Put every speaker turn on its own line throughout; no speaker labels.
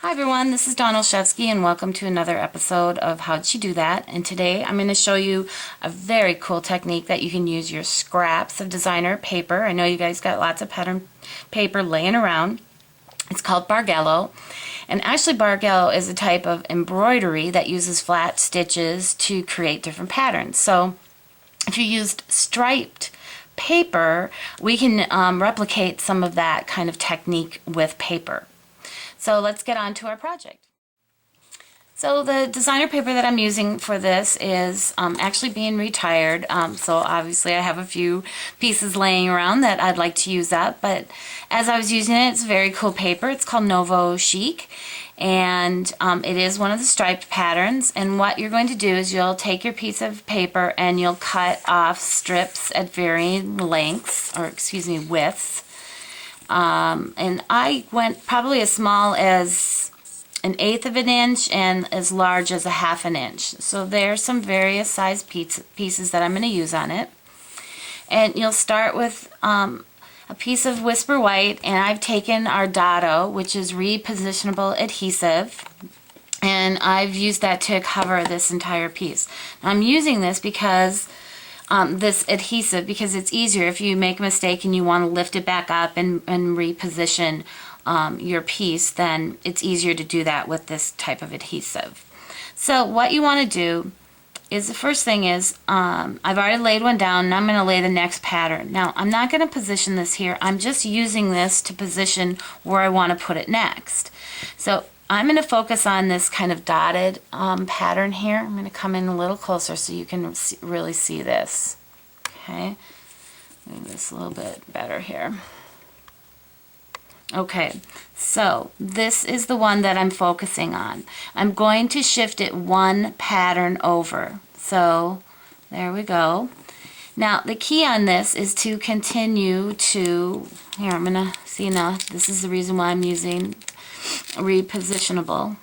Hi everyone, this is Dawn Olszewski and welcome to another episode of How'd She Do That? And today I'm going to show you a very cool technique that you can use your scraps of designer paper. I know you guys got lots of pattern paper laying around. It's called Bargello. And actually Bargello is a type of embroidery that uses flat stitches to create different patterns. So if you used striped paper, we can replicate some of that kind of technique with paper. So let's get on to our project. So the designer paper that I'm using for this is actually being retired. So obviously I have a few pieces laying around that I'd like to use up. But as I was using it, it's a very cool paper. It's called Novo Chic. And it is one of the striped patterns. And what you're going to do is you'll take your piece of paper and you'll cut off strips at varying lengths, or excuse me, widths. And I went probably as small as 1/8 of an inch and as large as 1/2 an inch. So there's some various size pieces that I'm going to use on it. And you'll start with a piece of Whisper White, and I've taken our Dado, which is repositionable adhesive, and I've used that to cover this entire piece. Now, I'm using this because this adhesive, because it's easier if you make a mistake and you want to lift it back up and reposition your piece, then it's easier to do that with this type of adhesive. So what you want to do is, the first thing is, I've already laid one down and I'm going to lay the next pattern. Now I'm not going to position this here, I'm just using this to position where I want to put it next. So I'm going to focus on this kind of dotted pattern here. I'm going to come in a little closer so you can really see this. Okay, move this a little bit better here. Okay, so this is the one that I'm focusing on. I'm going to shift it one pattern over. So there we go. Now the key on this is to continue to, here I'm going to see now, this is the reason why I'm using repositionable,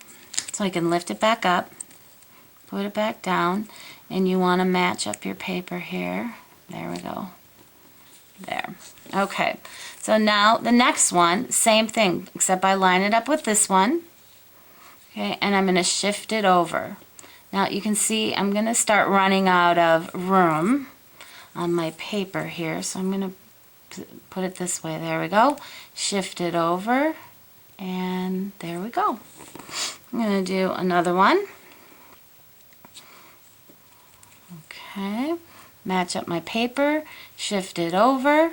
so I can lift it back up, put it back down, and you want to match up your paper here. There we go. There. Okay, so now the next one, same thing, except I line it up with this one. Okay, and I'm going to shift it over. Now you can see I'm going to start running out of room on my paper here, so I'm going to put it this way. There we go. Shift it over. And there we go. I'm going to do another one. Okay, match up my paper, shift it over,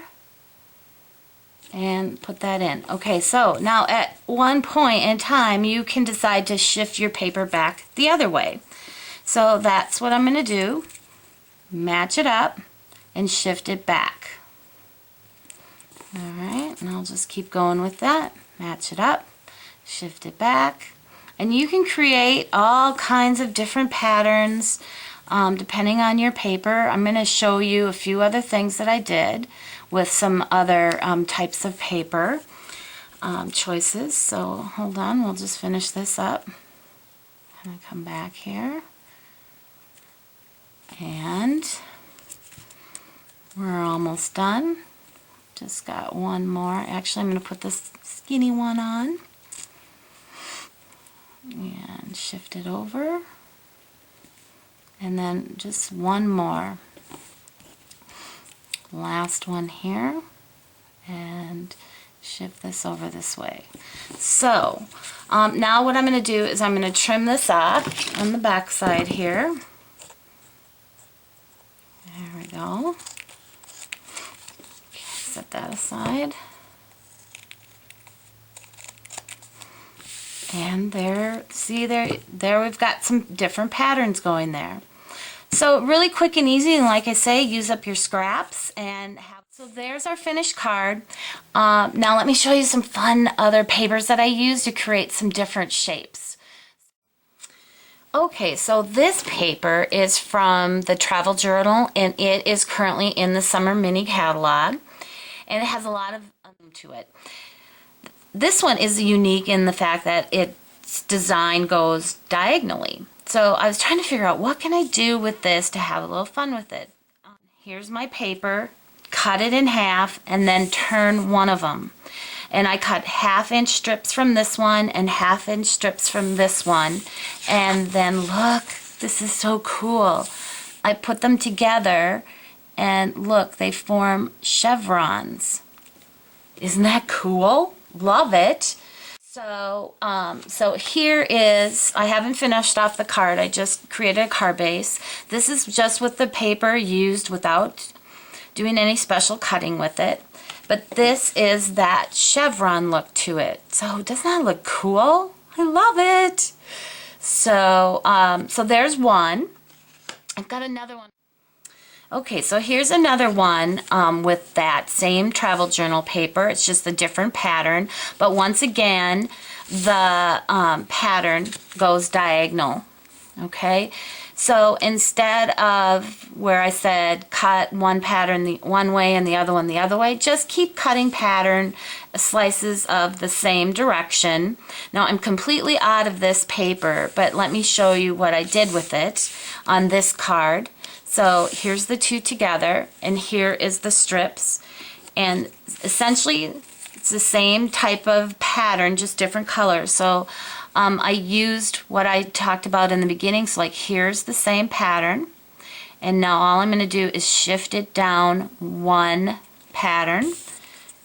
and put that in. Okay, so now at one point in time you can decide to shift your paper back the other way. So that's what I'm going to do. Match it up and shift it back. Alright, and I'll just keep going with that. Match it up, shift it back, and you can create all kinds of different patterns depending on your paper. I'm going to show you a few other things that I did with some other types of paper choices. So hold on, we'll just finish this up. I'm going to come back here, and we're almost done. Just got one more. Actually, I'm going to put this skinny one on and shift it over, and then just one more. Last one here, and shift this over this way. So now what I'm going to do is I'm going to trim this off on the back side here. There we go. Set that aside. And there, see there we've got some different patterns going there. So really quick and easy, and like I say, use up your scraps and have. So there's our finished card. Now let me show you some fun other papers that I use to create some different shapes. Okay, so this paper is from the Travel Journal, and it is currently in the Summer Mini Catalog. And it has a lot of to it. This one is unique in the fact that its design goes diagonally. So I was trying to figure out what can I do with this to have a little fun with it. Here's my paper, cut it in half, and then turn one of them. And I cut 1/2-inch strips from this one and 1/2-inch strips from this one. And then look, this is so cool. I put them together and look, they form chevrons. Isn't that cool? Love it. So, so here is, I haven't finished off the card. I just created a card base. This is just with the paper used without doing any special cutting with it. But this is that chevron look to it. So doesn't that look cool? I love it. So, so there's one. I've got another one. Okay, so here's another one with that same travel journal paper. It's just a different pattern, but once again, the pattern goes diagonal. Okay, so instead of where I said cut one pattern the one way and the other one the other way, just keep cutting pattern slices of the same direction. Now I'm completely out of this paper, but let me show you what I did with it on this card. So here's the two together, and here is the strips, and essentially it's the same type of pattern, just different colors. So I used what I talked about in the beginning. So like here's the same pattern, and now all I'm going to do is shift it down one pattern.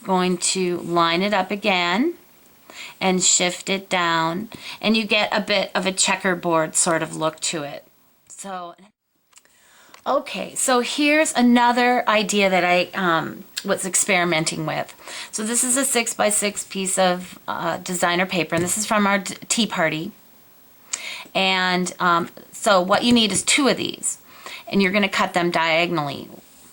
Going to line it up again and shift it down, and you get a bit of a checkerboard sort of look to it. So okay, so here's another idea that I was experimenting with. So this is a 6x6 piece of designer paper, and this is from our tea party. And so what you need is 2 of these, and you're going to cut them diagonally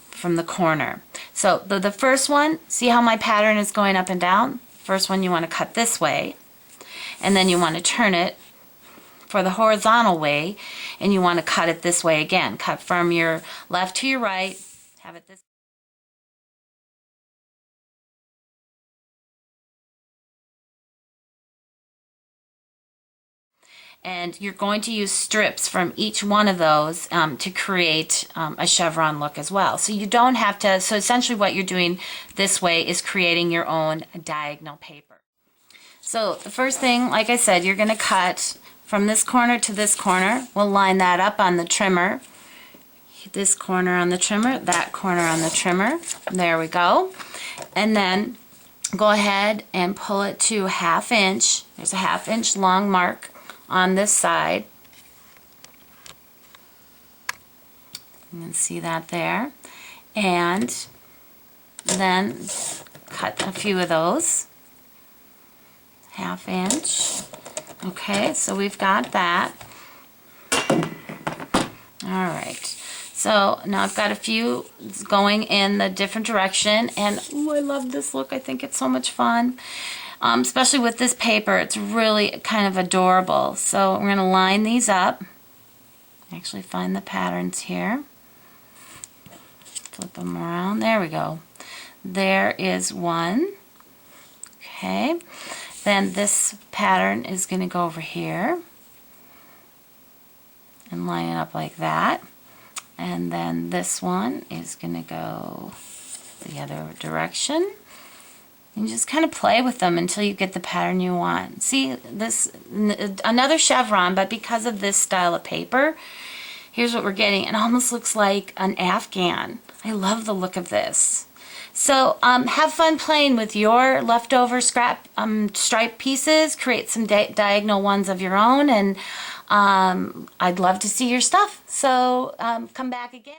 from the corner. So the first one, see how my pattern is going up and down? First one you want to cut this way, and then you want to turn it for the horizontal way, and you want to cut it this way again. Cut from your left to your right, have it this. And you're going to use strips from each one of those to create a chevron look as well. So you don't have to, so essentially what you're doing this way is creating your own diagonal paper. So the first thing, like I said, you're going to cut from this corner to this corner. We'll line that up on the trimmer. This corner on the trimmer, that corner on the trimmer. There we go. And then go ahead and pull it to 1/2 inch. There's a 1/2 inch long mark on this side. You can see that there. And then cut a few of those. 1/2 inch. Okay, so we've got that. All right. So now I've got a few going in the different direction, and ooh, I love this look. I think it's so much fun, especially with this paper. It's really kind of adorable. So we're going to line these up. Actually find the patterns here. Flip them around. There we go. There is one. Okay. Then this pattern is going to go over here and line it up like that. And then this one is going to go the other direction. And just kind of play with them until you get the pattern you want. See, this another chevron, but because of this style of paper, here's what we're getting. It almost looks like an Afghan. I love the look of this. So have fun playing with your leftover scrap stripe pieces. Create some diagonal ones of your own, and I'd love to see your stuff. So come back again.